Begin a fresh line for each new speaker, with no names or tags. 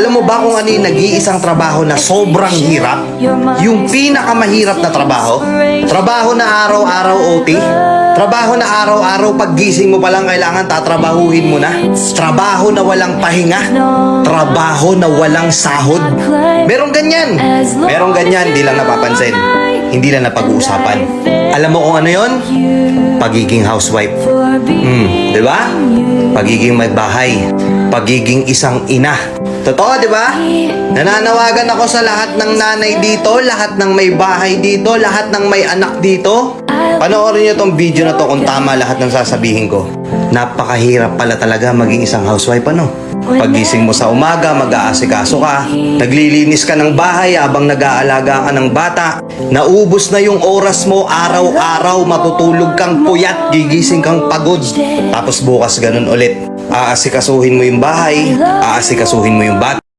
Alam mo ba kung ano yung nag-iisang trabaho na sobrang hirap? Yung pinakamahirap na trabaho? Trabaho na araw-araw OT? Trabaho na araw-araw paggising mo pa lang kailangan tatrabahuhin mo na? Trabaho na walang pahinga? Trabaho na walang sahod? Merong ganyan. Merong ganyan, di lang napapansin. Hindi lang napag-uusapan. Alam mo kung ano yon? Pagiging housewife. Di ba? Pagiging may bahay. Pagiging isang ina. Totoo, di ba? Nananawagan ako sa lahat ng nanay dito, lahat ng may bahay dito, lahat ng may anak dito. Panoorin niyo tong video na to kung tama lahat ng sasabihin ko. Napakahirap pala talaga maging isang housewife, ano? Pagising mo sa umaga, mag-aasikaso ka. Naglilinis ka ng bahay habang nag-aalaga ka ng bata. Naubos na yung oras mo araw-araw, matutulog kang puyat, gigising kang pagod. Tapos bukas ganun ulit. Aasikasuhin mo yung bahay, aasikasuhin mo yung bata.